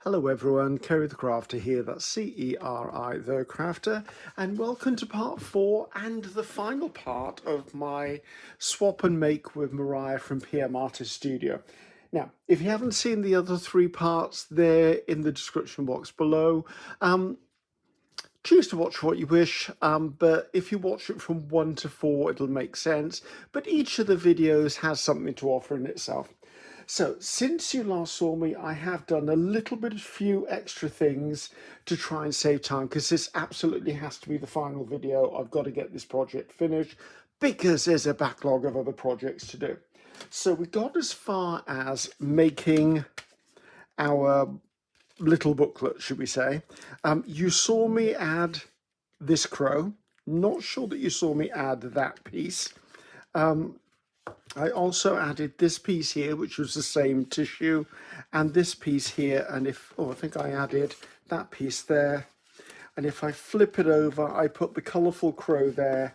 Hello everyone, Ceri the Crafter here, that's C-E-R-I the Crafter, and welcome to part 4 and the final part of my swap and make with Mariah from PM Artist Studio. Now, if you haven't seen the other 3 parts, they're in the description box below. Choose to watch what you wish, but if you watch it from 1 to 4, it'll make sense. But each of the videos has something to offer in itself. So, since you last saw me, I have done a little bit of few extra things to try and save time, because this absolutely has to be the final video. I've got to get this project finished, because there's a backlog of other projects to do. So we got as far as making our little booklet, should we say. You saw me add this crow. Not sure that you saw me add that piece. I also added this piece here, which was the same tissue, and this piece here, and I think I added that piece there. And if I flip it over, I put the colourful crow there,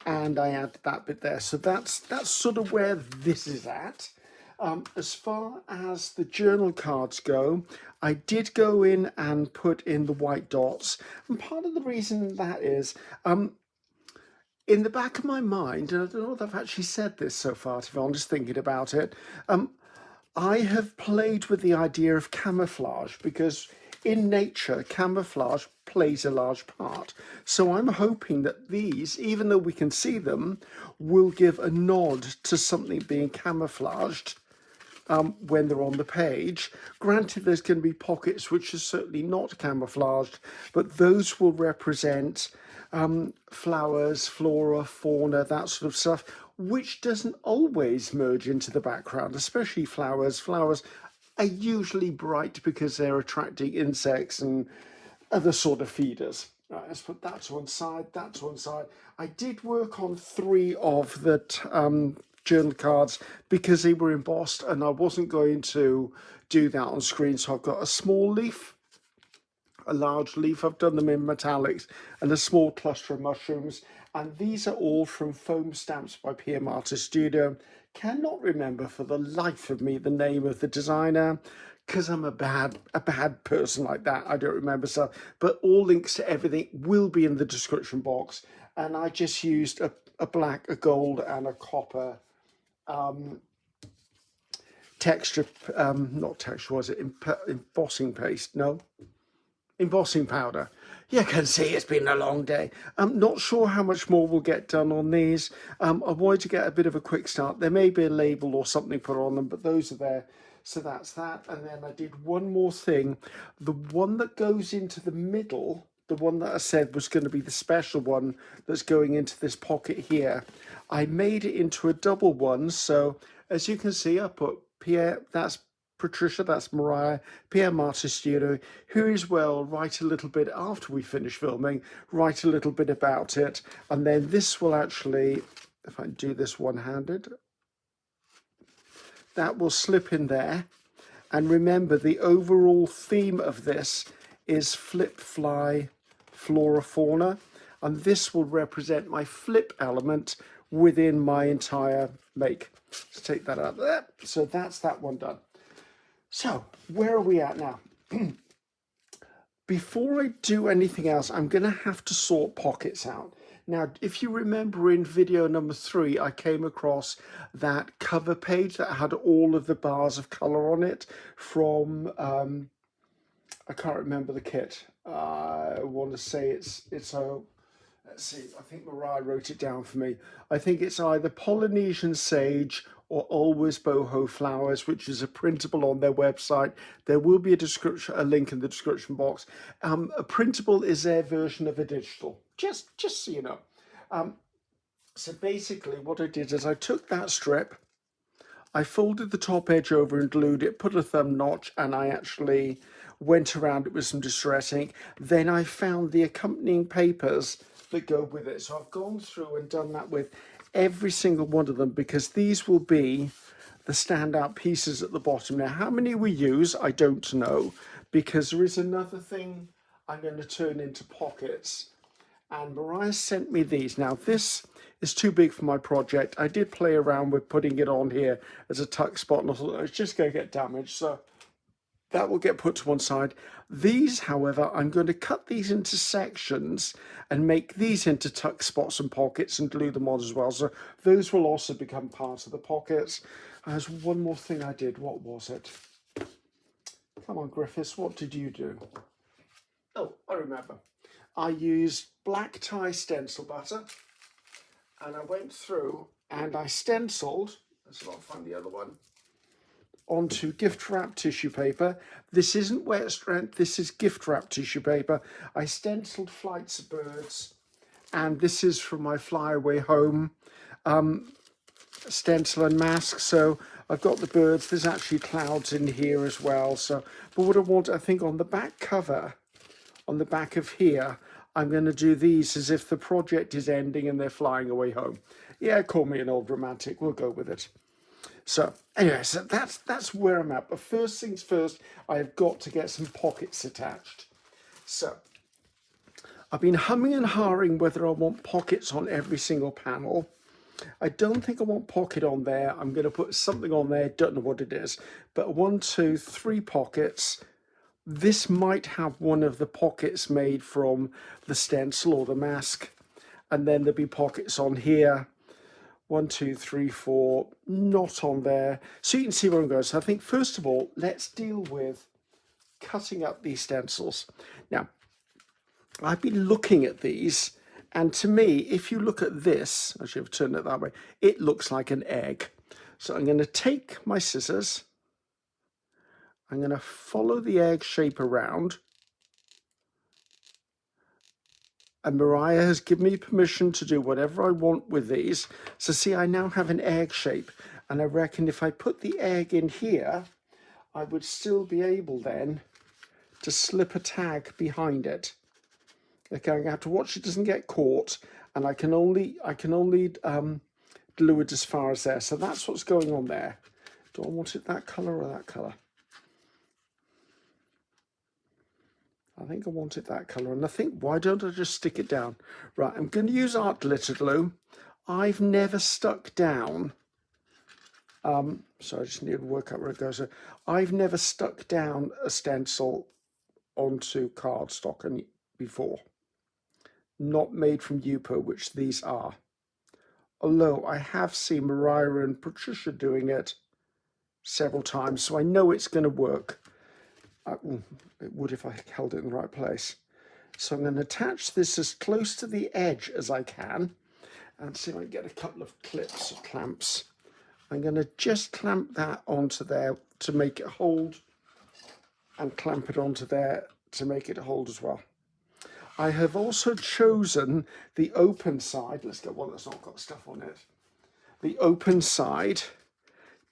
and I add that bit there. So that's sort of where this is at. As far as the journal cards go, I did go in and put in the white dots. And part of the reason that is, in the back of my mind, and I don't know if I've actually said this so far, if I'm just thinking about it, I have played with the idea of camouflage, because in nature, camouflage plays a large part. So I'm hoping that these, even though we can see them, will give a nod to something being camouflaged when they're on the page. Granted, there's going to be pockets which are certainly not camouflaged, but those will represent flowers, flora, fauna, that sort of stuff, which doesn't always merge into the background, especially flowers. Flowers are usually bright because they're attracting insects and other sort of feeders. Right, let's put that to one side, that to one side. I did work on 3 of the journal cards because they were embossed, and I wasn't going to do that on screen. So I've got a small leaf, a large leaf, I've done them in metallics, and a small cluster of mushrooms. And these are all from foam stamps by PM Artist Studio. Cannot remember for the life of me the name of the designer, because I'm a bad person like that. I don't remember stuff. But all links to everything will be in the description box. And I just used a black, a gold, and a copper texture, not texture, was it embossing paste? No, embossing powder. You can see it's been a long day. I'm not sure how much more we'll get done on these. I wanted to get a bit of a quick start. There may be a label or something put on them, but those are there. So that's that. And then I did one more thing. The one that goes into the middle, the one that I said was going to be the special one that's going into this pocket here, I made it into a double one. So as you can see, I put Pierre, that's Patricia, that's Mariah, PM Artist Studio, who as well write a little bit after we finish filming, write a little bit about it. And then this will actually, if I do this one-handed, that will slip in there. And remember, the overall theme of this is flip, fly, flora, fauna. And this will represent my flip element within my entire make. Let's take that out there. So that's that one done. So where are we at now? Before I do anything else, I'm going to have to sort pockets out. Now, if you remember in video number 3, I came across that cover page that had all of the bars of colour on it from, I can't remember the kit. I want to say it's a, let's see, I think Mariah wrote it down for me. I think it's either Polynesian Sage or Always Boho Flowers, which is a printable on their website. There will be a link in the description box. A printable is their version of a digital, just so you know. So basically what I did is I took that strip, I folded the top edge over and glued it, put a thumb notch, and I actually went around it with some distress ink. Then I found the accompanying papers that go with it. So I've gone through and done that with every single one of them, because these will be the standout pieces at the bottom. Now, how many we use, I don't know, because there is another thing I'm going to turn into pockets. And Mariah sent me these. Now, this is too big for my project. I did play around with putting it on here as a tuck spot, and I thought it was just going to get damaged. So That will get put to one side. These, however, I'm going to cut these into sections and make these into tuck spots and pockets and glue them on as well. So those will also become part of the pockets. There's one more thing I did. What was it? Come on, Griffiths, what did you do? Oh, I remember. I used black tie stencil butter, and I went through and I stenciled, let's not find the other one, onto gift wrap tissue paper. This isn't wet strength, this is gift wrap tissue paper. I stenciled flights of birds, and this is from my Fly Away Home stencil and mask. So I've got the birds, there's actually clouds in here as well. So, but what I want, I think on the back cover, on the back of here, I'm going to do these as if the project is ending and they're flying away home. Yeah, call me an old romantic, we'll go with it. So anyway, so that's where I'm at. But first things first, I've got to get some pockets attached. So I've been humming and hawing whether I want pockets on every single panel. I don't think I want pocket on there. I'm going to put something on there, don't know what it is. But 1, 2, 3 pockets. This might have one of the pockets made from the stencil or the mask. And then there'll be pockets on here. 1, 2, 3, 4, not on there. So you can see where I'm going. So I think first of all, let's deal with cutting up these stencils. Now, I've been looking at these, and to me, if you look at this, I should have turned it that way, it looks like an egg. So I'm going to take my scissors, I'm going to follow the egg shape around, and Mariah has given me permission to do whatever I want with these. So see, I now have an egg shape, and I reckon if I put the egg in here, I would still be able then to slip a tag behind it. Okay, I'm going to have to watch it doesn't get caught, and I can only glue it as far as there. So that's what's going on there. Do I want it that colour or that colour? I think I want it that colour, and I think, why don't I just stick it down? Right, I'm going to use art glitter glue. I've never stuck down, so I just need to work out where it goes. So I've never stuck down a stencil onto cardstock before. Not made from Yupo, which these are. Although I have seen Mariah and Patricia doing it several times, so I know it's going to work. It would if I held it in the right place. So I'm going to attach this as close to the edge as I can, and see if I can get a couple of clips or clamps. I'm going to just clamp that onto there to make it hold, and clamp it onto there to make it hold as well. I have also chosen the open side. Let's get one that's not got stuff on it. The open side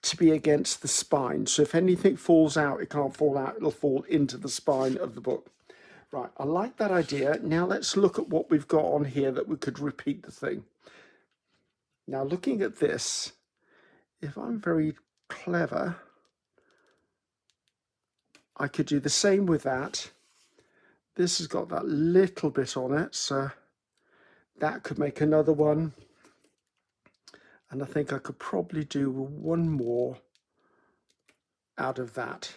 to be against the spine. So if anything falls out, it can't fall out. It'll fall into the spine of the book. Right, I like that idea. Now let's look at what we've got on here that we could repeat the thing. Now looking at this, if I'm very clever, I could do the same with that. This has got that little bit on it, so that could make another one. And I think I could probably do one more out of that.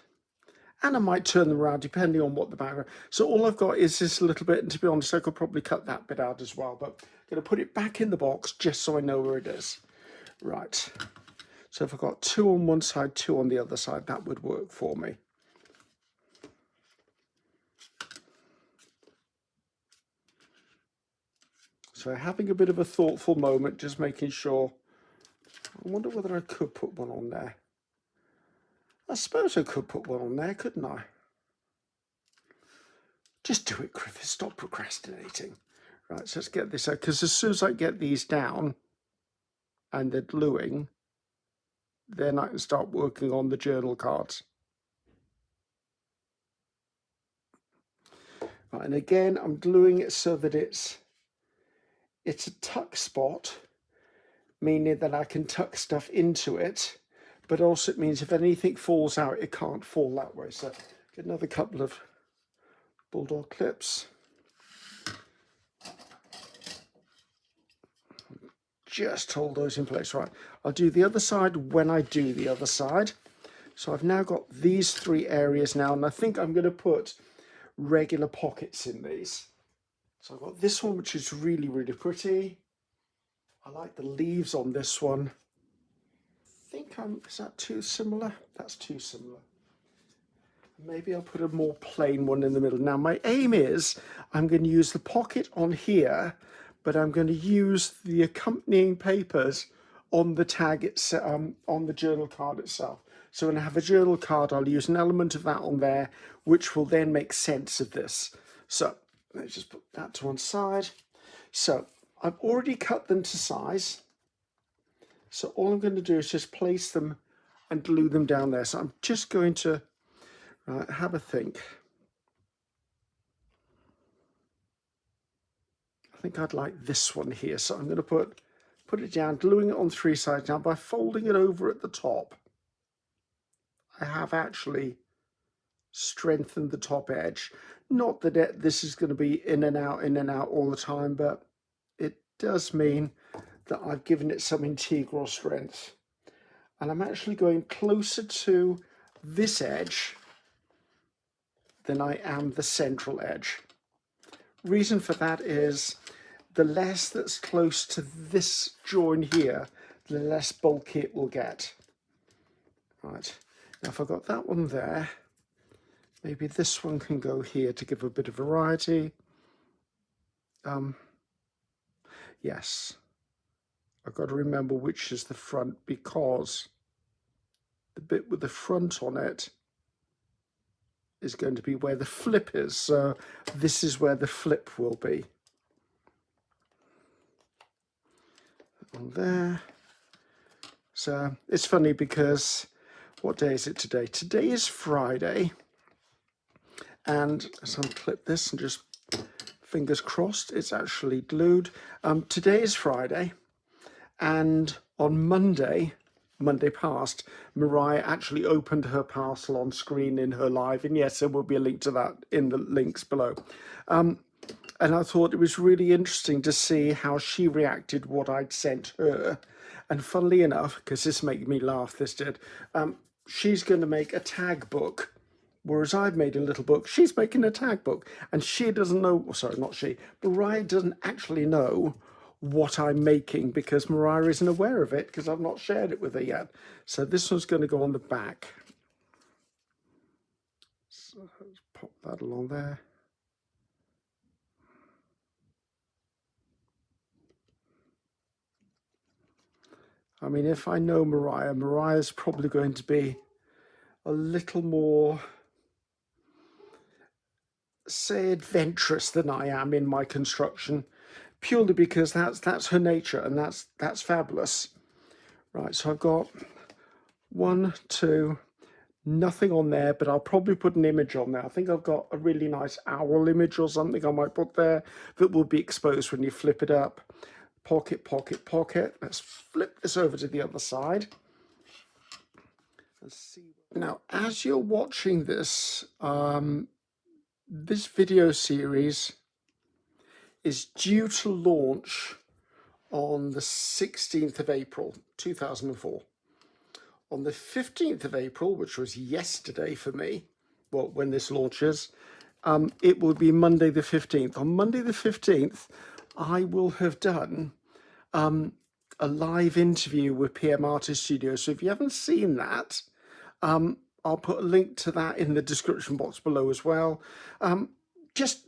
And I might turn them around depending on what the background. So all I've got is this little bit, and to be honest, I could probably cut that bit out as well, but I'm going to put it back in the box just so I know where it is. Right. So if I've got 2 on one side, 2 on the other side, that would work for me. So having a bit of a thoughtful moment, just making sure. I wonder whether I could put one on there. I suppose I could put one on there, couldn't I? Just do it, Griffiths. Stop procrastinating. Right, so let's get this out, because as soon as I get these down and they're gluing, then I can start working on the journal cards. Right, and again, I'm gluing it so that it's a tuck spot, meaning that I can tuck stuff into it, but also it means if anything falls out, it can't fall that way. So get another couple of bulldog clips. Just hold those in place. Right, I'll do the other side when I do the other side. So I've now got these 3 areas now, and I think I'm going to put regular pockets in these. So I've got this one, which is really, really pretty. I like the leaves on this one. Is that too similar? That's too similar. Maybe I'll put a more plain one in the middle. Now my aim is I'm going to use the pocket on here, but I'm going to use the accompanying papers on the tag itself, on the journal card itself. So when I have a journal card, I'll use an element of that on there, which will then make sense of this. So let's just put that to one side. So I've already cut them to size. So all I'm going to do is just place them and glue them down there. So I'm just going to have a think. I think I'd like this one here. So I'm going to put it down, gluing it on 3 sides. Now by folding it over at the top, I have actually strengthened the top edge. Not that this is going to be in and out all the time, but it does mean that I've given it some integral strength. And I'm actually going closer to this edge than I am the central edge. Reason for that is the less that's close to this join here, the less bulky it will get. Right, now if I've got that one there, maybe this one can go here to give a bit of variety. Yes, I've got to remember which is the front, because the bit with the front on it is going to be where the flip is. So this is where the flip will be. On there. So it's funny because what day is it today? Today is Friday. And so I'll clip this and just fingers crossed it's actually glued. Today is Friday, and on Monday past, Mariah actually opened her parcel on screen in her live, and yes, there will be a link to that in the links below. And I thought it was really interesting to see how she reacted what I'd sent her. And funnily enough, because this made me laugh, this did, she's going to make a tag book. Whereas I've made a little book, she's making a tag book, and she doesn't know, sorry, not she, Mariah doesn't actually know what I'm making, because Mariah isn't aware of it because I've not shared it with her yet. So this one's going to go on the back. So let's pop that along there. I mean, if I know Mariah, Mariah's probably going to be a little more, say, adventurous than I am in my construction, purely because that's her nature, and that's fabulous. Right, so I've got 1, 2, nothing on there, but I'll probably put an image on there. I think I've got a really nice owl image or something I might put there that will be exposed when you flip it up. Pocket, pocket, pocket. Let's flip this over to the other side. Let's see. Now, as you're watching this, this video series is due to launch on the 16th of April, 2004. On the 15th of April, which was yesterday for me, well, when this launches, it will be Monday the 15th. On Monday the 15th, I will have done a live interview with PM Artist Studio. So if you haven't seen that, I'll put a link to that in the description box below as well. Just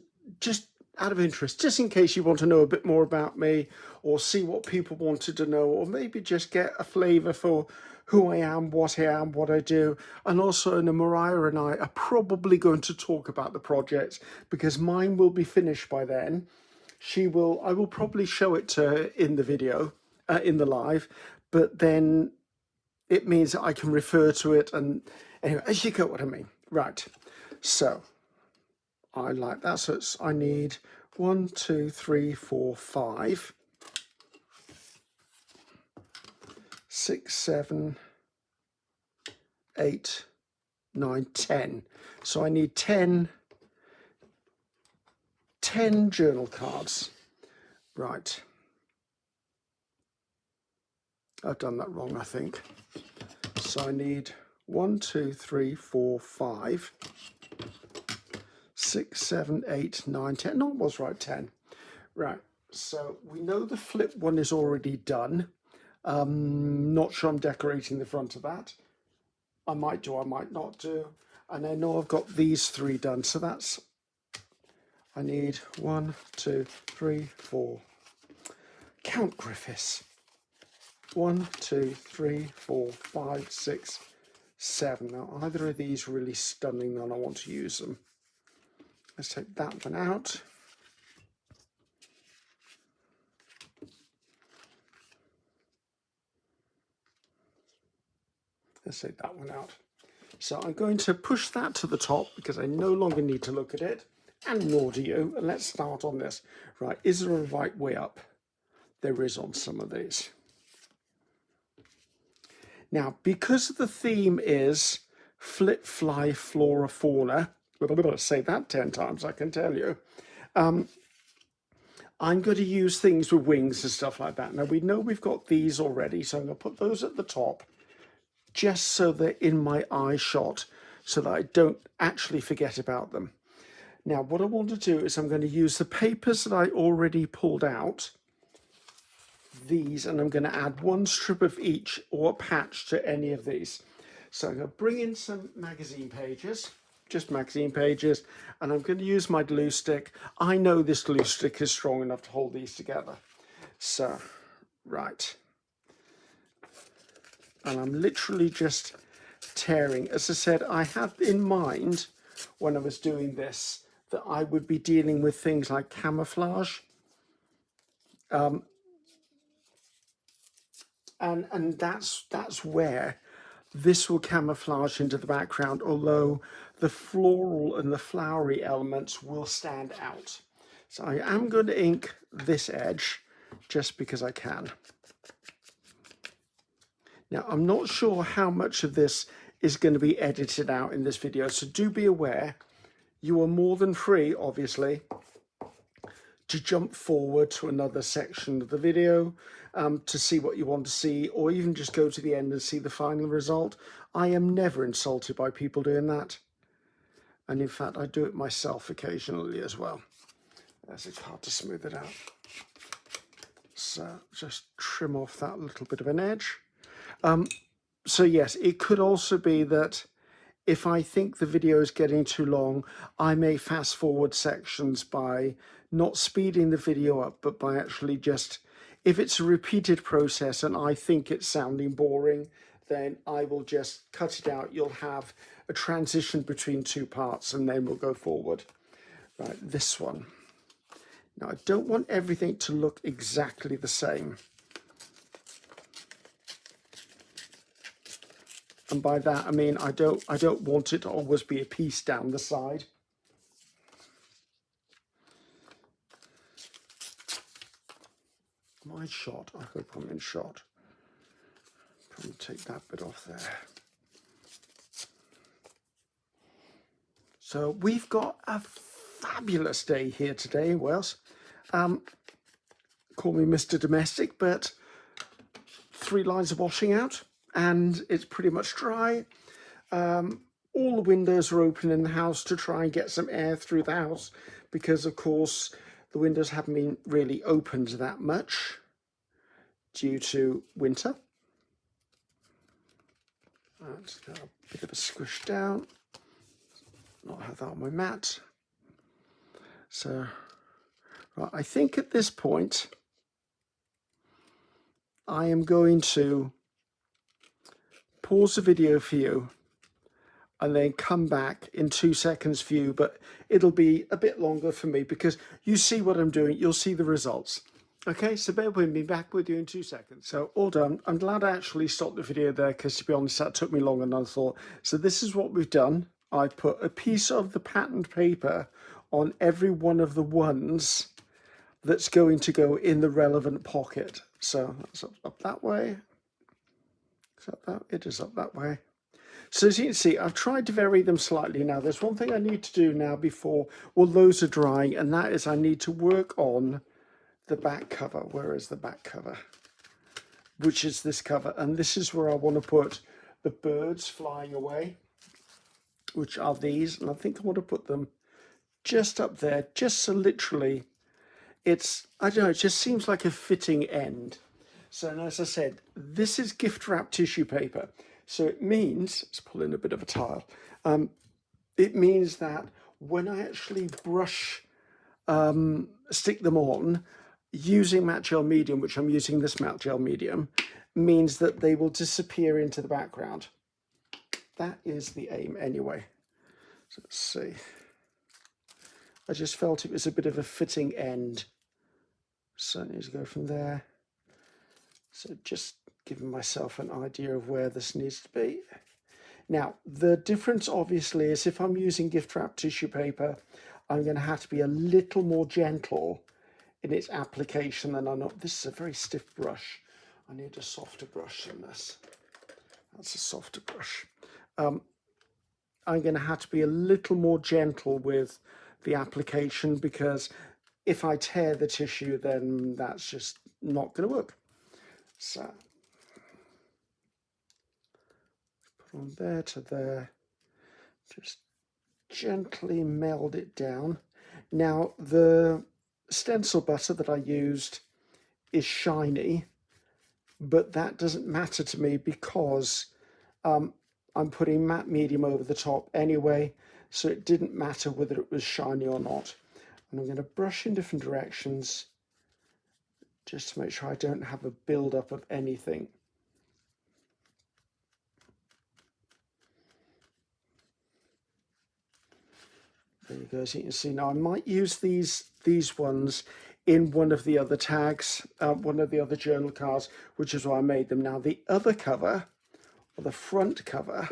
out of interest, just in case you want to know a bit more about me, or see what people wanted to know, or maybe just get a flavour for who I am, what I do. And also, Mariah and I are probably going to talk about the project, because mine will be finished by then. I will probably show it to her in the video, in the live, but then it means that I can refer to it. And anyway, as you get what I mean. Right, so I like that. So I need 1, 2, 3, 4, 5, 6, 7, 8, 9, 10. So I need 10 journal cards. Right. I've done that wrong, I think. So I need 1, 2, 3, 4, 5, 6, 7, 8, 9, 10. No, it was right, 10. Right, so we know the flip one is already done. Not sure I'm decorating the front of that. I might do, I might not do. And I know I've got these 3 done, so that's, I need 1, 2, 3, 4. Count Griffiths. 1, 2, 3, 4, 5, 6, 7. Now either of these are really stunning and I want to use them. Let's take that one out. Let's take that one out. So I'm going to push that to the top because I no longer need to look at it, and nor do you. And let's start on this. Right, is there a right way up? There is on some of these. Now, because the theme is flip, fly, flora, fauna, I'm going to say that 10 times, I can tell you. I'm going to use things with wings and stuff like that. Now, we know we've got these already, so I'm going to put those at the top, just so they're in my eye shot, so that I don't actually forget about them. Now, what I want to do is I'm going to use the papers that I already pulled out, these, and I'm going to add 1 strip of each or a patch to any of these. So I'm going to bring in some magazine pages, just magazine pages, and I'm going to use my glue stick. I know this glue stick is strong enough to hold these together. So, right. And I'm literally just tearing. As I said, I had in mind when I was doing this that I would be dealing with things like camouflage. And that's where this will camouflage into the background, although the floral and the flowery elements will stand out. So I am going to ink this edge just because I can. Now, I'm not sure how much of this is going to be edited out in this video, so do be aware. You are more than free, obviously, to jump forward to another section of the video to see what you want to see, or even just go to the end and see the final result. I am never insulted by people doing that. And in fact, I do it myself occasionally as well. It's hard to smooth it out. So just trim off that little bit of an edge. So yes, it could also be that if I think the video is getting too long, I may fast forward sections by not speeding the video up, but by actually just, if it's a repeated process and I think it's sounding boring, then I will just cut it out. You'll have a transition between 2 parts and then we'll go forward. Right, this one. Now, I don't want everything to look exactly the same. And by that, I mean, I don't want it to always be a piece down the side. My shot, I hope I'm in shot. Probably take that bit off there. So we've got a fabulous day here today in Wales. Call me Mr. Domestic, but 3 lines of washing out. And it's pretty much dry. All the windows are open in the house to try and get some air through the house because, of course, the windows haven't been really opened that much due to winter. That's got a bit of a squish down. Not have that on my mat. So, right, I think at this point, I am going to pause the video for you and then come back in 2 seconds for you, but it'll be a bit longer for me because you see what I'm doing, you'll see the results. Okay, so bear with me, back with you in 2 seconds. So all done. I'm glad I actually stopped the video there because, to be honest, that took me longer than I thought. So this is what we've done. I put a piece of the patterned paper on every one of the ones that's going to go in the relevant pocket. So that's up that way. It is up that way. So as you can see, I've tried to vary them slightly. Now, there's one thing I need to do now before, well, those are drying, and that is I need to work on the back cover. Where is the back cover? Which is this cover, and this is where I want to put the birds flying away, which are these, and I think I want to put them just up there, just so literally it's, I don't know, it just seems like a fitting end. So, and as I said, this is gift wrap tissue paper. So it means, let's pull in a bit of a tile, it means that when I actually brush, stick them on using matte gel medium, which I'm using this matte gel medium, means that they will disappear into the background. That is the aim anyway. So let's see. I just felt it was a bit of a fitting end. So I need to go from there. So just giving myself an idea of where this needs to be. Now, the difference obviously is if I'm using gift wrap tissue paper, I'm going to have to be a little more gentle in its application than I know. This is a very stiff brush. I need a softer brush than this. That's a softer brush. I'm going to have to be a little more gentle with the application, because if I tear the tissue, then that's just not going to work. So put on there to there, just gently meld it down. Now the stencil butter that I used is shiny, but that doesn't matter to me because I'm putting matte medium over the top anyway, so it didn't matter whether it was shiny or not. And I'm going to brush in different directions just to make sure I don't have a build-up of anything. There you go, as you can see. Now I might use these ones in one of the other tags, one of the other journal cards, which is why I made them. Now the other cover, or the front cover,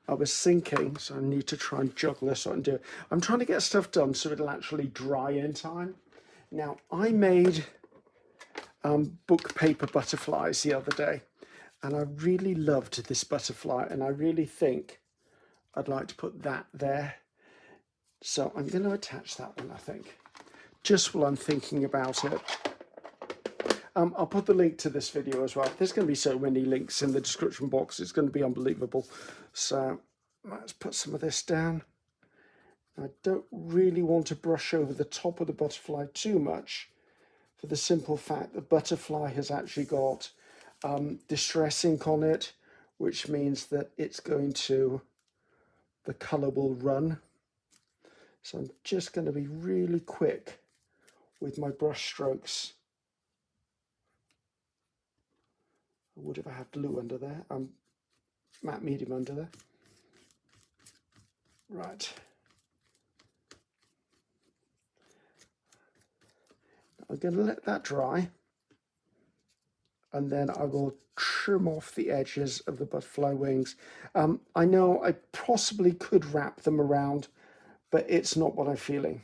I was thinking, so I need to try and juggle this and do it. I'm trying to get stuff done so it'll actually dry in time. Now I made book paper butterflies the other day, and I really loved this butterfly, and I really think I'd like to put that there. So I'm going to attach that one, I think, just while I'm thinking about it. I'll put the link to this video as well. There's going to be so many links in the description box. It's going to be unbelievable. So let's put some of this down. I don't really want to brush over the top of the butterfly too much, for the simple fact the butterfly has actually got distress ink on it, which means that it's going to, the colour will run. So I'm just going to be really quick with my brush strokes. I would if I had glue under there, matte medium under there. Right. I'm going to let that dry, and then I will trim off the edges of the butterfly wings. I know I possibly could wrap them around, but it's not what I'm feeling.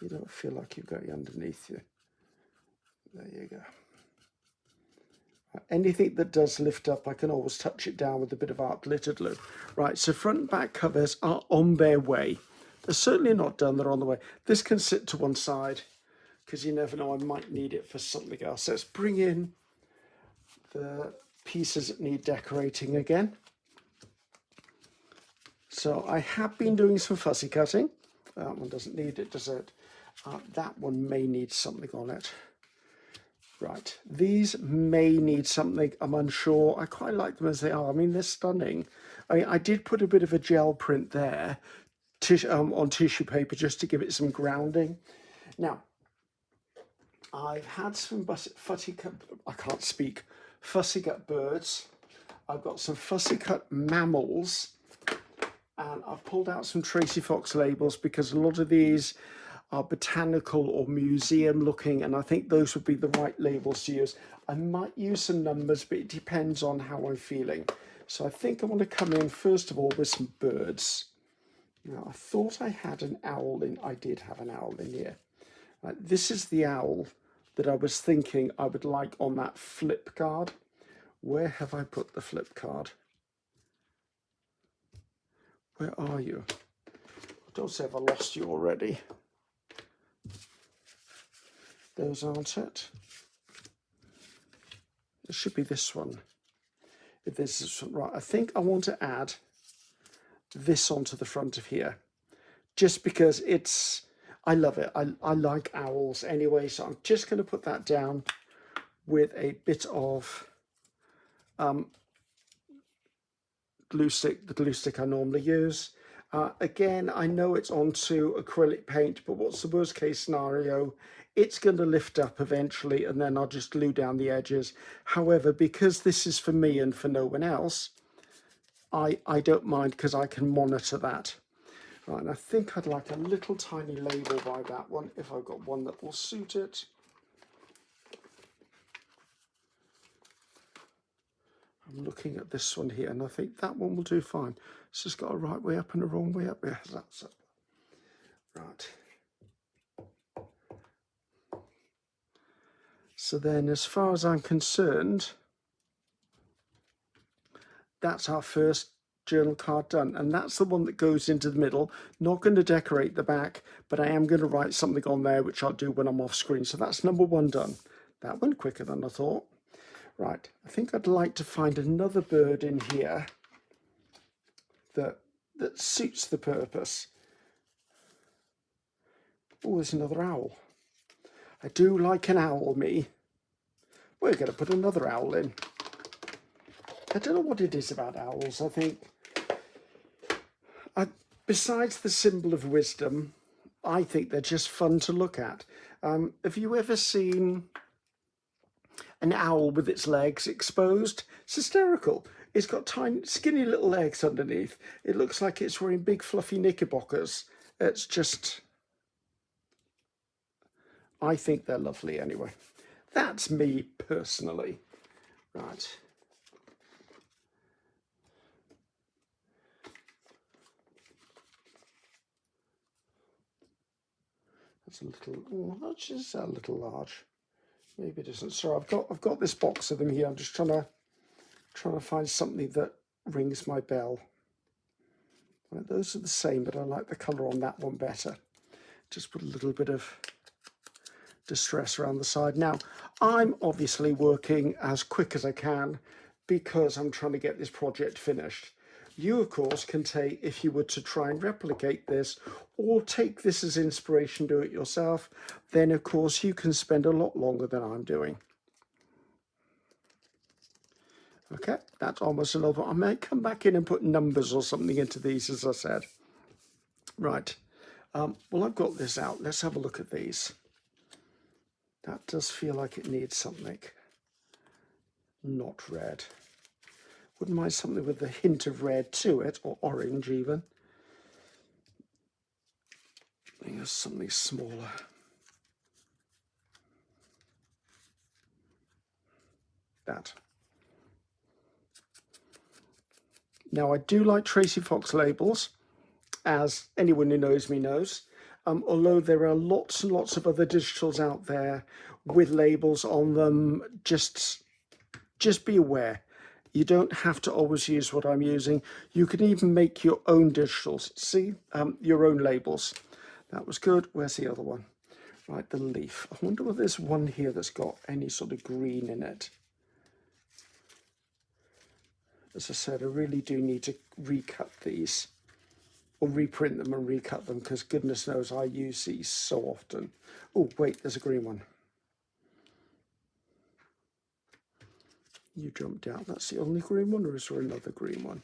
You don't feel like you've got it underneath you. There you go. Anything that does lift up, I can always touch it down with a bit of art glitter glue. Right, so front and back covers are on their way. They're certainly not done, they're on the way. This can sit to one side, because you never know, I might need it for something else. So let's bring in the pieces that need decorating again. So I have been doing some fussy cutting. That one doesn't need it, does it? That one may need something on it. Right, these may need something, I'm unsure. I quite like them as they are. I mean, they're stunning. I did put a bit of a gel print there on tissue paper just to give it some grounding. Now, I've had some fussy cut birds. I've got some fussy cut mammals, and I've pulled out some Tracy Fox labels because a lot of these are botanical or museum looking, and I think those would be the right labels to use. I might use some numbers, but it depends on how I'm feeling. So I think I want to come in first of all with some birds. Now I thought I had an owl in, I did have an owl in here. Right, this is the owl that I was thinking I would like on that flip card. Where have I put the flip card? Where are you? Don't say I've lost you already. Those aren't it. It should be this one. if this is right. I think I want to add this onto the front of here, just because I love it. I like owls anyway, so I'm just going to put that down with a bit of glue stick, the glue stick I normally use. Again, I know it's onto acrylic paint, but what's the worst case scenario? It's going to lift up eventually, and then I'll just glue down the edges. However, because this is for me and for no one else, I don't mind, because I can monitor that. Right, and I think I'd like a little tiny label by that one, if I've got one that will suit it. I'm looking at this one here, and I think that one will do fine. It's just got a right way up and a wrong way up. Yes, that's it. Right. So then, as far as I'm concerned, that's our first journal card done, and that's the one that goes into the middle. Not going to decorate the back, but I am going to write something on there, which I'll do when I'm off screen. So that's number one done. That went quicker than I thought. Right, I think I'd like to find another bird in here that suits the purpose. Oh, there's another owl. I do like an owl, me. We're going to put another owl in. I don't know what it is about owls. I think, besides the symbol of wisdom, I think they're just fun to look at. Have you ever seen an owl with its legs exposed? It's hysterical. It's got tiny, skinny little legs underneath. It looks like it's wearing big fluffy knickerbockers. It's just, I think they're lovely anyway. That's me personally. Right. That's a little, oh, that's just a little large. Maybe it isn't. So I've got this box of them here. I'm just trying to find something that rings my bell. Right, those are the same, but I like the colour on that one better. Just put a little bit of distress around the side. Now, I'm obviously working as quick as I can because I'm trying to get this project finished. You, of course, can take, if you were to try and replicate this or take this as inspiration, do it yourself, then, of course, you can spend a lot longer than I'm doing. Okay, that's almost another one. I might come back in and put numbers or something into these, as I said. Right, well, I've got this out. Let's have a look at these. That does feel like it needs something. Not red. Wouldn't mind something with a hint of red to it, or orange even. I think there's something smaller. That. Now, I do like Tracy Fox labels, as anyone who knows me knows. Although there are lots and lots of other digitals out there with labels on them, just be aware. You don't have to always use what I'm using. You can even make your own digitals. See, your own labels. That was good. Where's the other one? Right, the leaf. I wonder whether there's one here that's got any sort of green in it. As I said, I really do need to recut these, or reprint them and recut them, because goodness knows I use these so often. Oh, wait, there's a green one. You jumped out. That's the only green one, or is there another green one?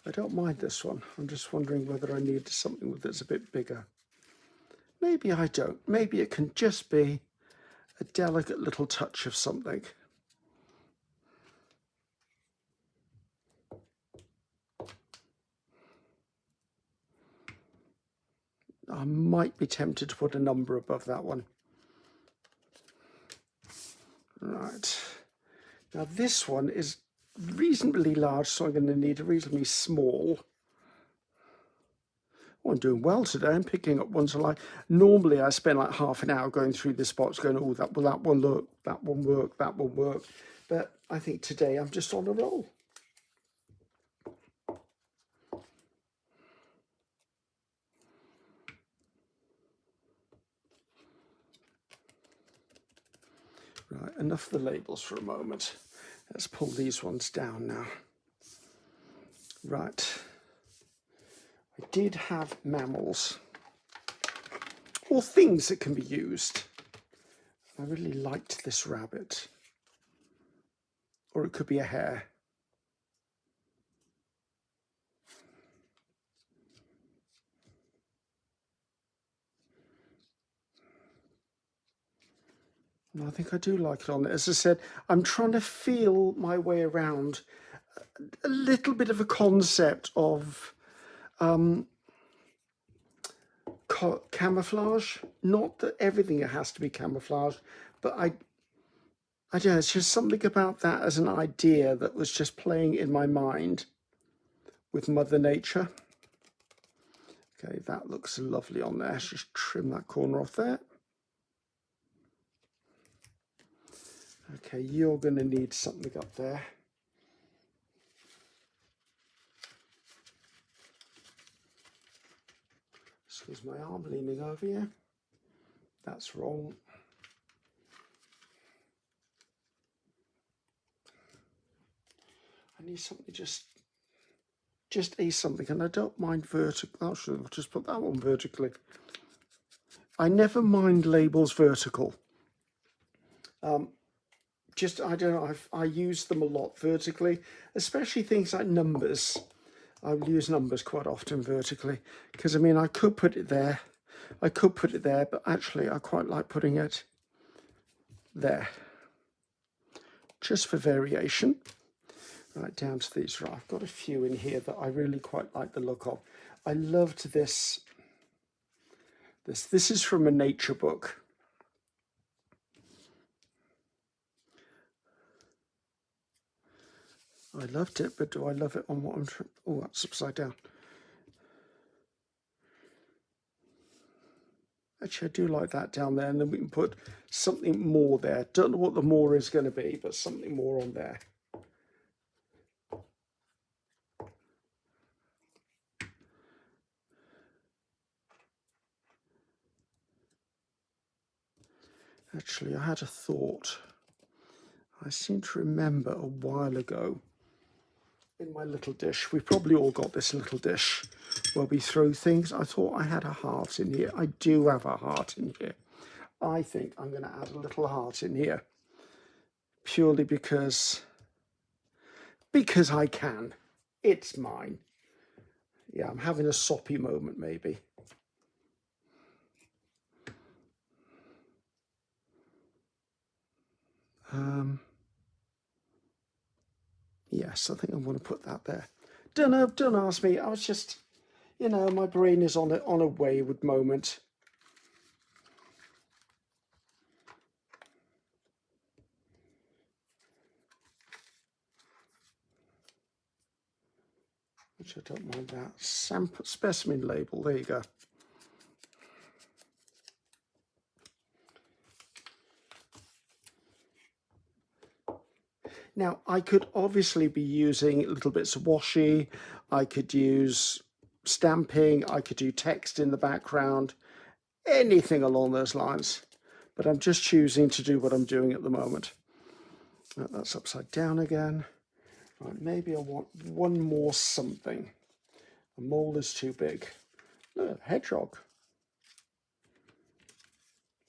I don't mind this one. I'm just wondering whether I need something that's a bit bigger. Maybe I don't. Maybe it can just be a delicate little touch of something. I might be tempted to put a number above that one. Right. Now this one is reasonably large, so I'm going to need a reasonably small. Oh, I'm doing well today. I'm picking up ones I like. Normally I spend like half an hour going through this box going, oh, that one look, that one work, that one work. But I think today I'm just on a roll. Right, enough of the labels for a moment. Let's pull these ones down now. Right, I did have mammals, or things that can be used. I really liked this rabbit. Or it could be a hare. And I think I do like it on there. As I said, I'm trying to feel my way around a little bit of a concept of camouflage. Not that everything has to be camouflage, but I don't know, it's just something about that as an idea that was just playing in my mind with Mother Nature. Okay, that looks lovely on there. Let's just trim that corner off there. Okay, you're going to need something up there. Excuse my arm leaning over here. That's wrong. I need something just something, and I don't mind vertical. Oh, sure, I'll just put that one vertically. I never mind labels vertical. I don't know, I use them a lot vertically, especially things like numbers. I will use numbers quite often vertically, because I mean, I could put it there, but actually I quite like putting it there, just for variation. Right, down to these. Right, I've got a few in here that I really quite like the look of. I loved this. This is from a nature book. I loved it, but do I love it on what I'm trying? Oh, that's upside down. Actually, I do like that down there, and then we can put something more there. Don't know what the more is going to be, but something more on there. Actually, I had a thought. I seem to remember a while ago in my little dish, we probably all got this little dish where we throw things. I thought I had a heart in here. I do have a heart in here. I think I'm going to add a little heart in here purely because I can. It's mine. Yeah, I'm having a soppy moment maybe. Yes, I think I'm going to put that there. Don't know, don't ask me. I was just, you know, my brain is on a wayward moment. Which I don't mind that. Sample specimen label, there you go. Now, I could obviously be using little bits of washi, I could use stamping, I could do text in the background, anything along those lines. But I'm just choosing to do what I'm doing at the moment. That's upside down again. Right, maybe I want one more something. A mole is too big. Look, hedgehog.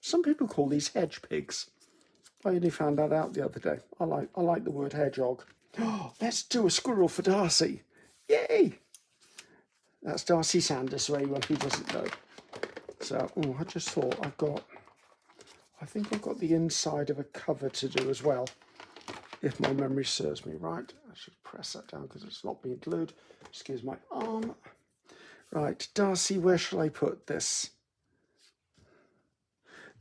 Some people call these hedge pigs. I only found that out the other day. I like the word hedgehog. Oh, let's do a squirrel for Darcy. Yay! That's Darcy Sanders for anyone who doesn't know. So, I just thought I think I've got the inside of a cover to do as well, if my memory serves me right. I should press that down because it's not being glued. Excuse my arm. Right, Darcy, where shall I put this?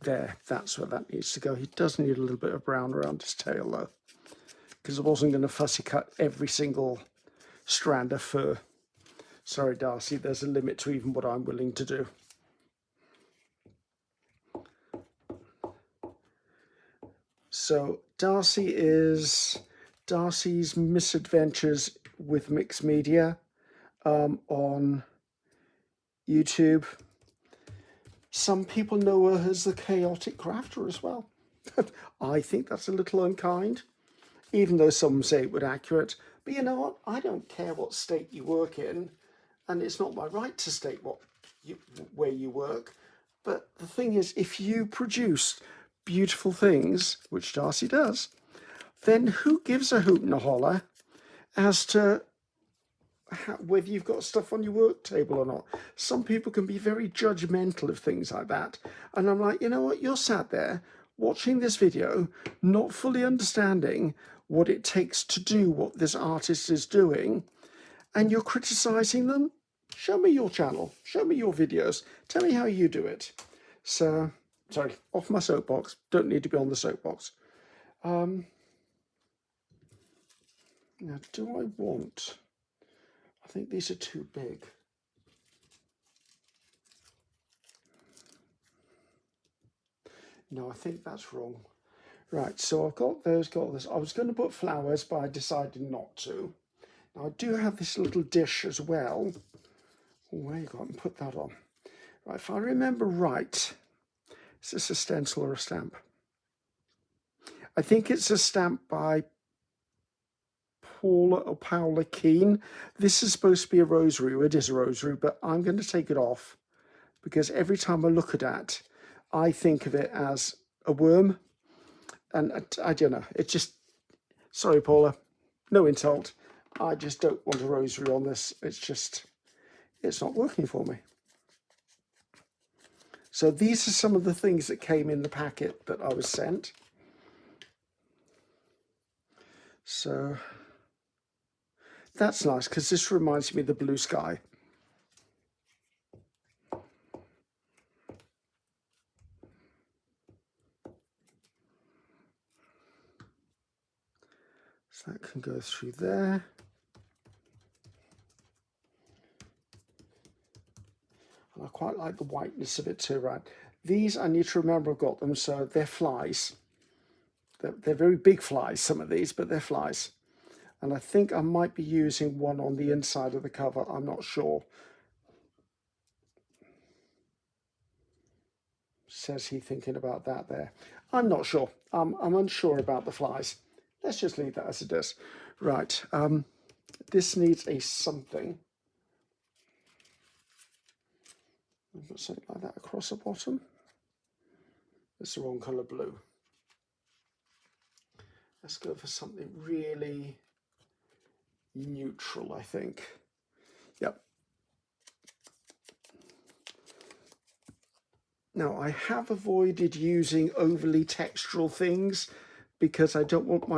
There, that's where that needs to go. He does need a little bit of brown around his tail though, because I wasn't going to fussy cut every single strand of fur. Sorry, Darcy, there's a limit to even what I'm willing to do. So Darcy is Darcy's Misadventures with Mixed Media on YouTube. Some people know her as the Chaotic Crafter as well. I think that's a little unkind, even though some say it would accurate. But you know what? I don't care what state you work in, and it's not my right to state where you work. But the thing is, if you produce beautiful things, which Darcy does, then who gives a hoot and a holler as to whether you've got stuff on your work table or not? Some people can be very judgmental of things like that. And I'm like, you know what? You're sat there watching this video, not fully understanding what it takes to do what this artist is doing, and you're criticizing them. Show me your channel, show me your videos, tell me how you do it. So, sorry, off my soapbox, don't need to be on the soapbox. Now, do I want, I think these are too big. No, I think that's wrong. Right, so I've got those, got this. I was going to put flowers, but I decided not to. Now, I do have this little dish as well. Where you got and put that on. Right, if I remember right, is this a stencil or a stamp? I think it's a stamp by Paula Keane. This is supposed to be a rosary. It is a rosary, but I'm going to take it off because every time I look at that, I think of it as a worm. And I don't know, it's just, sorry, Paula, no insult. I just don't want a rosary on this. It's just, it's not working for me. So these are some of the things that came in the packet that I was sent. So that's nice because this reminds me of the blue sky. So that can go through there. And I quite like the whiteness of it too, right? These, I need to remember I've got them, so they're flies. They're very big flies, some of these, but they're flies. And I think I might be using one on the inside of the cover, I'm not sure. Says he thinking about that there. I'm not sure. I'm unsure about the flies. Let's just leave that as it is. Right, this needs a something. I've got something like that across the bottom. It's the wrong colour blue. Let's go for something really neutral, I think. Yep. Now, I have avoided using overly textural things because I don't want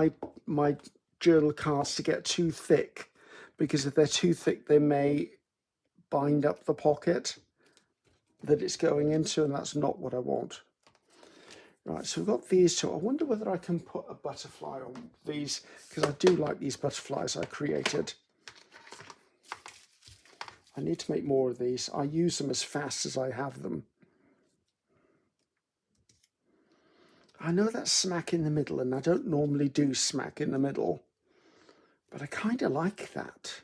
my journal cards to get too thick, because if they're too thick, they may bind up the pocket that it's going into, and that's not what I want. Right, so we've got these two. I wonder whether I can put a butterfly on these, because I do like these butterflies I created. I need to make more of these. I use them as fast as I have them. I know that's smack in the middle, and I don't normally do smack in the middle, but I kind of like that.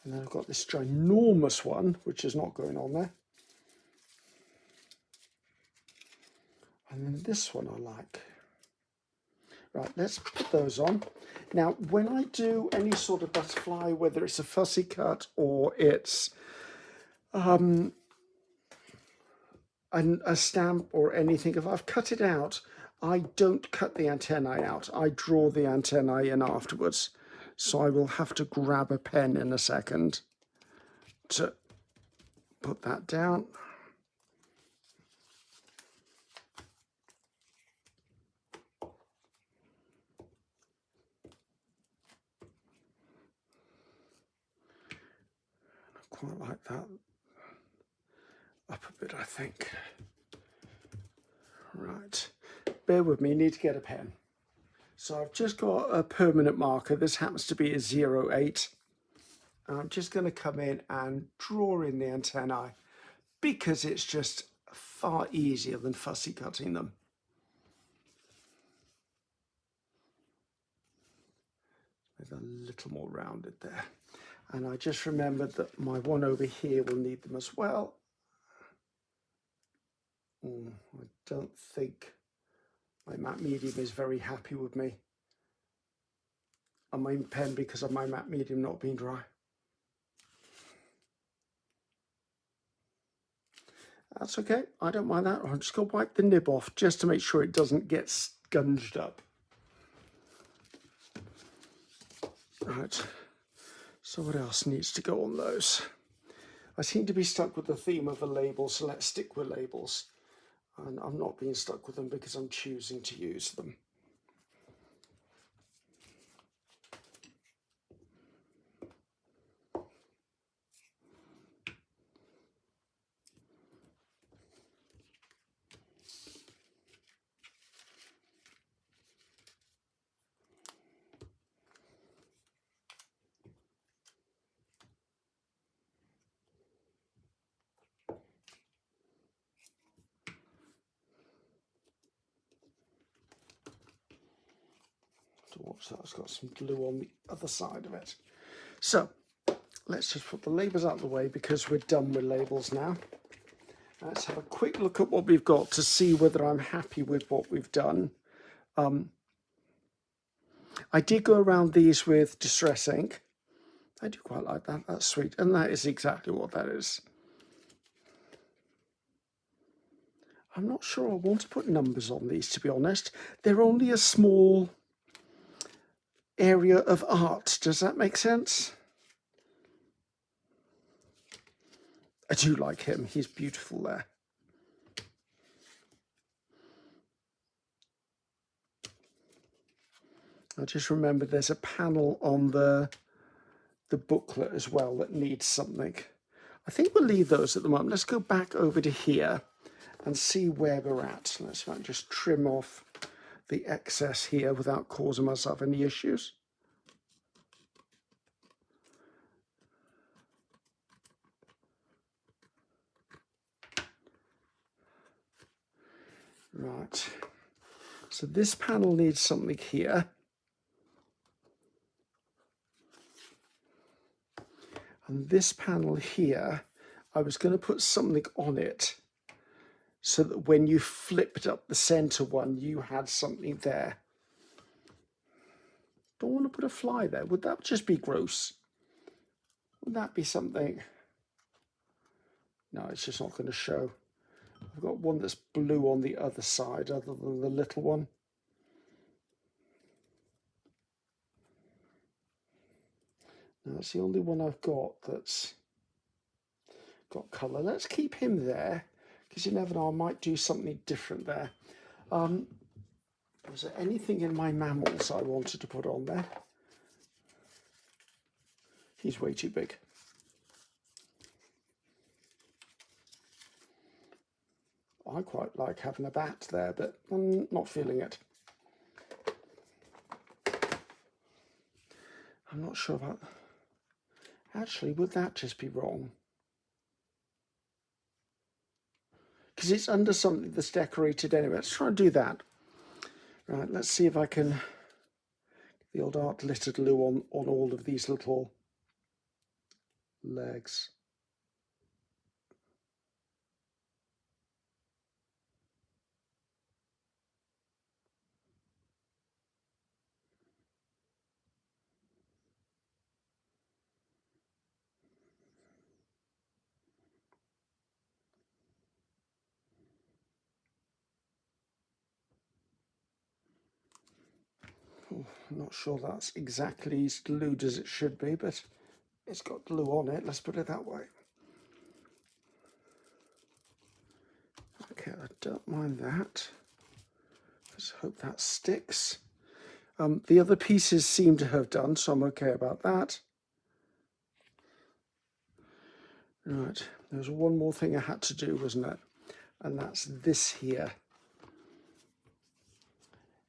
And then I've got this ginormous one, which is not going on there. And then this one I like. Right, let's put those on. Now, when I do any sort of butterfly, whether it's a fussy cut or it's a stamp or anything, if I've cut it out, I don't cut the antennae out. I draw the antennae in afterwards. So I will have to grab a pen in a second to put that down. Quite like that. Up a bit, I think. Right, bear with me, need to get a pen. So I've just got a permanent marker. This happens to be a 08. I'm just going to come in and draw in the antennae because it's just far easier than fussy cutting them. With a little more rounded there. And I just remembered that my one over here will need them as well. I don't think my matte medium is very happy with me and my pen because of my matte medium not being dry. That's okay, I don't mind that. I'm just going to wipe the nib off just to make sure it doesn't get scunged up. Right, so what else needs to go on those? I seem to be stuck with the theme of a label, so let's stick with labels. And I'm not being stuck with them because I'm choosing to use them. To watch that, it's got some glue on the other side of it. So let's just put the labels out of the way because we're done with labels now. Let's have a quick look at what we've got to see whether I'm happy with what we've done. I did go around these with distress ink. I do quite like that, that's sweet. And that is exactly what that is. I'm not sure I want to put numbers on these, to be honest. They're only a small area of art. Does that make sense? I do like him. He's beautiful there. I just remember there's a panel on the booklet as well that needs something. I think we'll leave those at the moment. Let's go back over to here and see where we're at. Let's just trim off the excess here without causing myself any issues. Right, so this panel needs something here. And this panel here, I was going to put something on it so that when you flipped up the center one, you had something there. Don't want to put a fly there. Would that just be gross? Would that be something? No, it's just not going to show. I've got one that's blue on the other side other than the little one. Now, that's the only one I've got that's got colour. Let's keep him there because you never know, I might do something different there. Was there anything in my mammals I wanted to put on there? He's way too big. I quite like having a bat there, but I'm not feeling it. I'm not sure about... Actually, would that just be wrong? Because it's under something that's decorated anyway. Let's try and do that. Right, let's see if I can get the old art glitter glue on all of these little legs. Oh, I'm not sure that's exactly as glued as it should be, but it's got glue on it, let's put it that way. Okay, I don't mind that. Let's hope that sticks. The other pieces seem to have done, so I'm okay about that. Right, there's one more thing I had to do, wasn't it? And that's this here.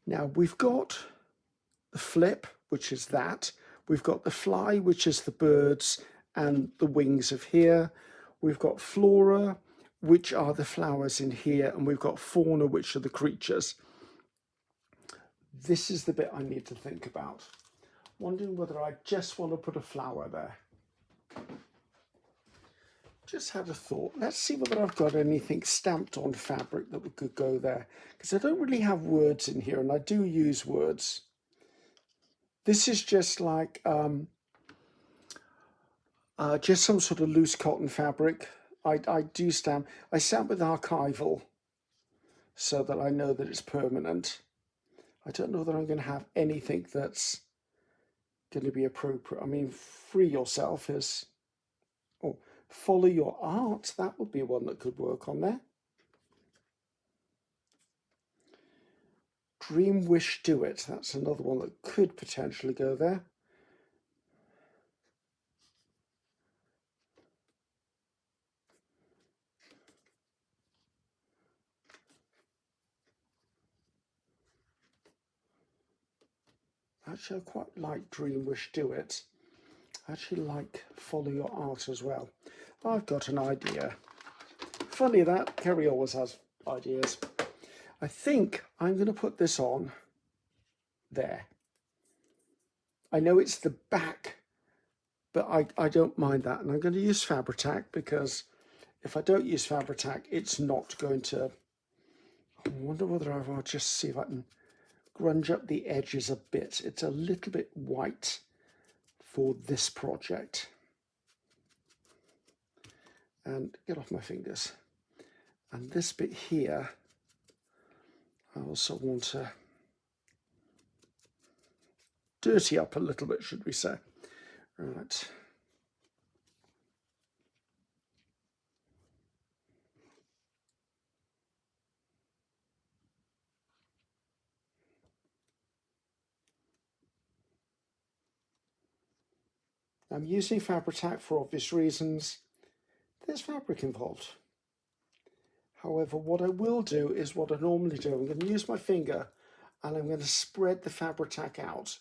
Now we've got the flip, which is that. We've got the fly, which is the birds and the wings of here. We've got flora, which are the flowers in here, and we've got fauna, which are the creatures. This is the bit I need to think about. Wondering whether I just want to put a flower there. just had a thought. Let's see whether I've got anything stamped on fabric that could go there, because I don't really have words in here, and I do use words. This is just like just some sort of loose cotton fabric. I do stamp. I stamp with archival so that I know that it's permanent. I don't know that I'm going to have anything that's going to be appropriate. I mean, free yourself is, oh, follow your art. That would be one that could work on there. Dream, wish, do it. That's another one that could potentially go there. Actually, I quite like dream, wish, do it. I actually like follow your art as well. I've got an idea. Funny that, Ceri always has ideas. I think I'm going to put this on there. I know it's the back, but I don't mind that. And I'm going to use Fabri-Tac, because if I don't use Fabri-Tac, it's not going to... I wonder whether I'll just see if I can grunge up the edges a bit. It's a little bit white for this project. And get off my fingers. And this bit here, I also want to dirty up a little bit, should we say. Right. I'm using Fabri-Tac for obvious reasons. There's fabric involved. However, what I will do is what I normally do. I'm going to use my finger and I'm going to spread the Fabri-Tac out.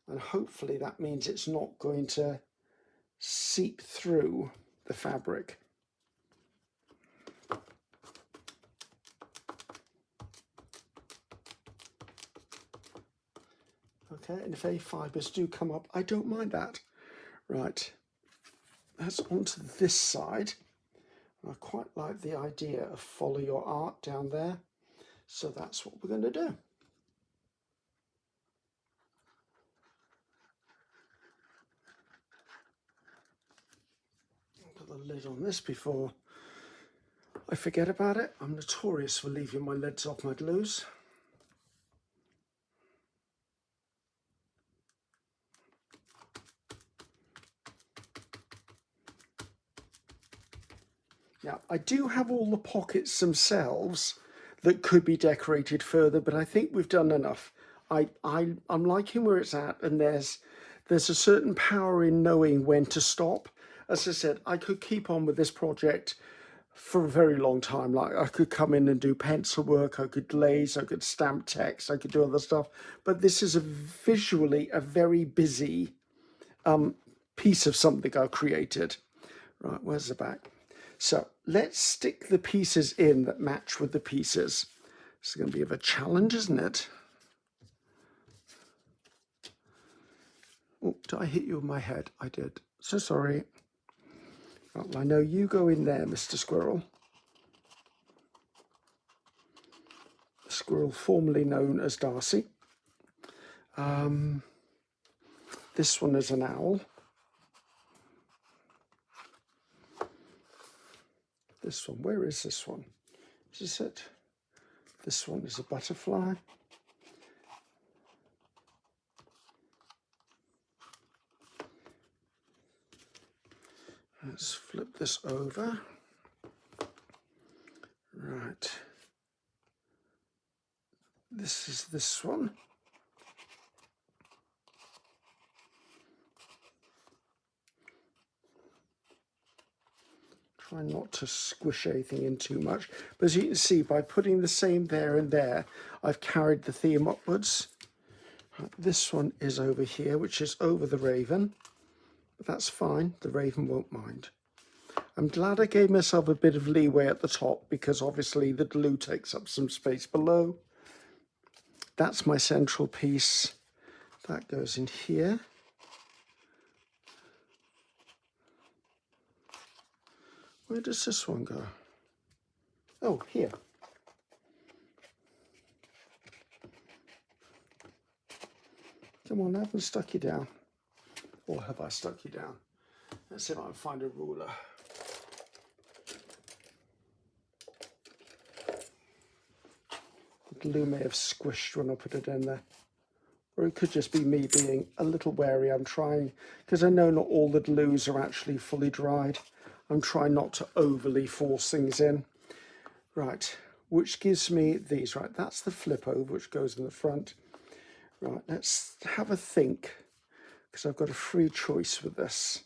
And hopefully that means it's not going to seep through the fabric. Okay, and if any fibres do come up, I don't mind that. Right, that's onto this side. I quite like the idea of follow your art down there. So that's what we're going to do. I'll put the lid on this before I forget about it. I'm notorious for leaving my lids off my glues. Now, I do have all the pockets themselves that could be decorated further, but I think we've done enough. I'm liking where it's at, and there's a certain power in knowing when to stop. As I said, I could keep on with this project for a very long time. Like, I could come in and do pencil work, I could glaze, I could stamp text, I could do other stuff. But this is visually a very busy piece of something I've created. Right, where's the back? So let's stick the pieces in that match with the pieces. It's going to be a bit of a challenge, isn't it? Oh, did I hit you with my head? I did. So sorry. Well, I know you go in there, Mr. Squirrel. The squirrel formerly known as Darcy. This one is an owl. This one, where is this one? Is this it? This one is a butterfly. Let's flip this over. Right. This is this one. Try not to squish anything in too much. But as you can see, by putting the same there and there, I've carried the theme upwards. This one is over here, which is over the raven. But that's fine, the raven won't mind. I'm glad I gave myself a bit of leeway at the top, because obviously the glue takes up some space below. That's my central piece. That goes in here. Where does this one go? Oh, here. Come on, I haven't stuck you down. Or have I stuck you down? Let's see if I can find a ruler. The glue may have squished when I put it in there. Or it could just be me being a little wary. I'm trying, because I know not all the glues are actually fully dried. I'm trying not to overly force things in. Right, which gives me these. Right, that's the flip over, which goes in the front. Right, let's have a think, because I've got a free choice with this.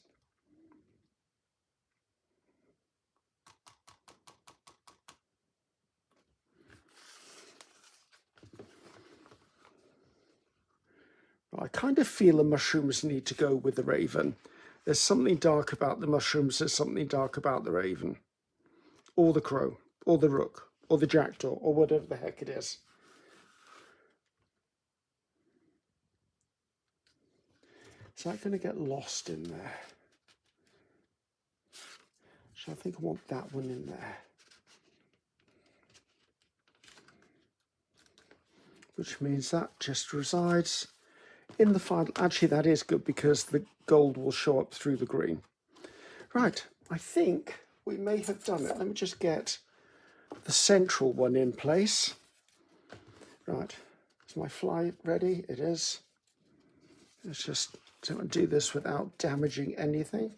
I kind of feel the mushrooms need to go with the raven. There's something dark about the mushrooms, there's something dark about the raven. Or the crow, or the rook, or the jackdaw, or whatever the heck it is. Is that going to get lost in there? So I think I want that one in there. Which means that just resides in the final. Actually, that is good because the gold will show up through the green. Right, I think we may have done it. Let me just get the central one in place. Right, is my fly ready? It is. Let's just do this without damaging anything.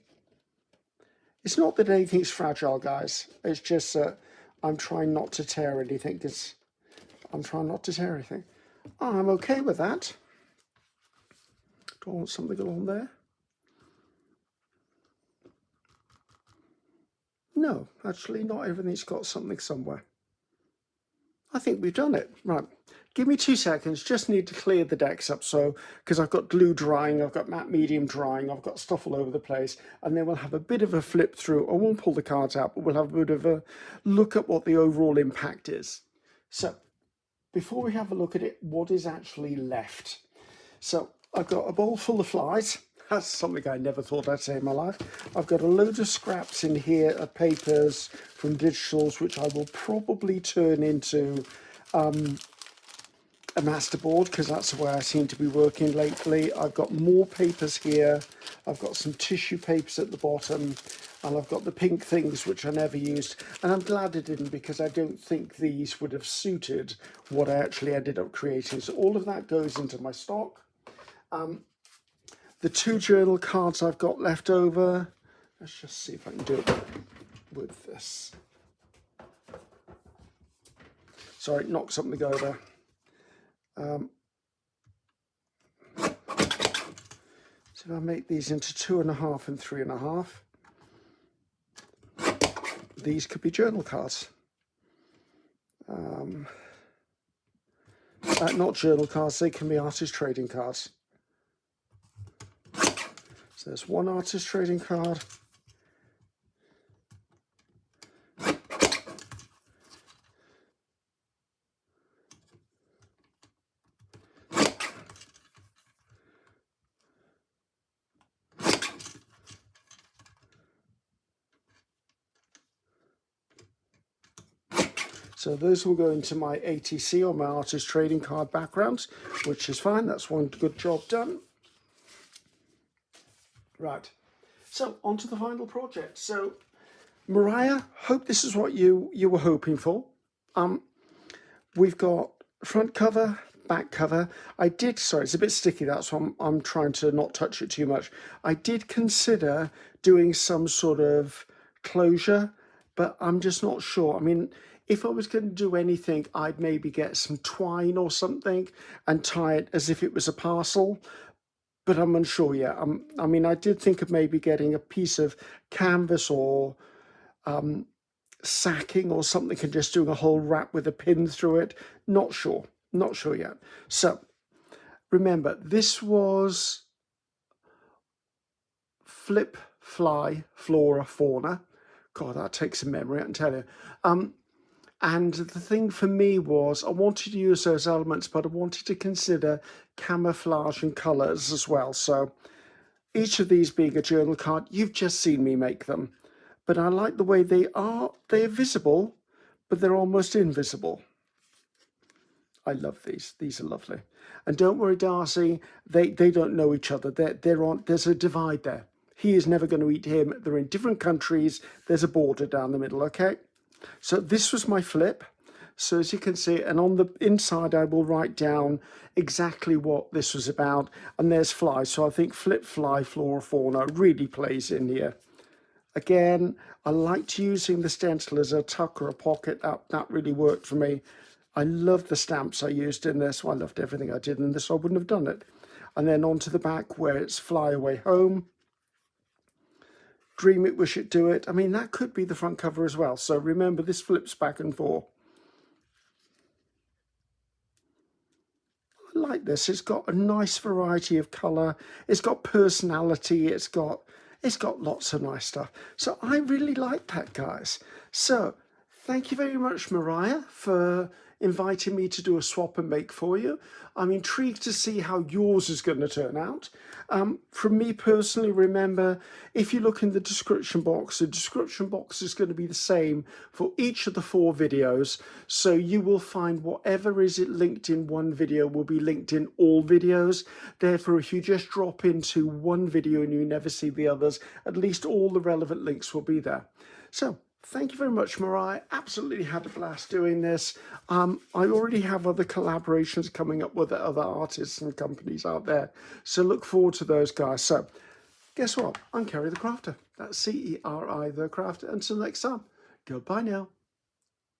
It's not that anything's fragile, guys. It's just that I'm trying not to tear anything, because I'm trying not to tear anything. Oh, I'm okay with that. Do I want something along there? No, actually not everything's got something somewhere. I think we've done it. Right, give me 2 seconds, just need to clear the decks up, so, because I've got glue drying, I've got matte medium drying, I've got stuff all over the place, and then we'll have a bit of a flip through. I won't pull the cards out, but we'll have a bit of a look at what the overall impact is. So, before we have a look at it, what is actually left? So, I've got a bowl full of flies. That's something I never thought I'd say in my life. I've got a load of scraps in here of papers from digitals, which I will probably turn into a masterboard, because that's the way I seem to be working lately. I've got more papers here. I've got some tissue papers at the bottom, and I've got the pink things, which I never used. And I'm glad I didn't, because I don't think these would have suited what I actually ended up creating. So all of that goes into my stock. The 2 journal cards I've got left over, let's just see if I can do it with this. Sorry, knock something over. So if I make these into 2.5 and 3.5, these could be journal cards. Not journal cards, they can be artist trading cards. So there's one artist trading card. So those will go into my ATC, or my artist trading card backgrounds, which is fine. That's one good job done. Right, so on to the final project. So Mariah, hope this is what you were hoping for. We've got front cover, back cover. Sorry, it's a bit sticky, that's why I'm trying to not touch it too much. I did consider doing some sort of closure, but I'm just not sure. I mean, if I was going to do anything, I'd maybe get some twine or something and tie it as if it was a parcel, but I'm unsure yet. I mean, I did think of maybe getting a piece of canvas or sacking or something and just doing a whole wrap with a pin through it. Not sure yet. So remember, this was Flip, Fly, Flora, Fauna. God, that takes some memory, I can tell you. And the thing for me was I wanted to use those elements, but I wanted to consider camouflage and colours as well. So each of these being a journal card, you've just seen me make them. but I like the way they're visible, but they're almost invisible. I love these. These are lovely. And don't worry, Darcy, they don't know each other. There's a divide there. He is never going to eat him. They're in different countries. There's a border down the middle, okay? So this was my flip. So as you can see, and on the inside, I will write down exactly what this was about. And there's fly. So I think flip, fly, flora, fauna really plays in here. Again, I liked using the stencil as a tuck or a pocket. That really worked for me. I loved the stamps I used in this. Well, I loved everything I did in this. I wouldn't have done it. And then onto the back where it's fly away home. Dream it, wish it, do it. I mean, that could be the front cover as well. So remember, this flips back and forth. I like this. It's got a nice variety of colour. It's got personality. It's got lots of nice stuff. So I really like that, guys. So thank you very much, Mariah, for inviting me to do a swap and make for you. I'm intrigued to see how yours is going to turn out. From me personally, remember, if you look in the description box is going to be the same for each of the 4 videos. So you will find whatever is linked in one video will be linked in all videos. Therefore, if you just drop into one video and you never see the others, at least all the relevant links will be there. So thank you very much, Mariah. Absolutely had a blast doing this. I already have other collaborations coming up with other artists and companies out there. So look forward to those, guys. So guess what? I'm Ceri the Crafter. That's Ceri the Crafter. Until next time, goodbye now.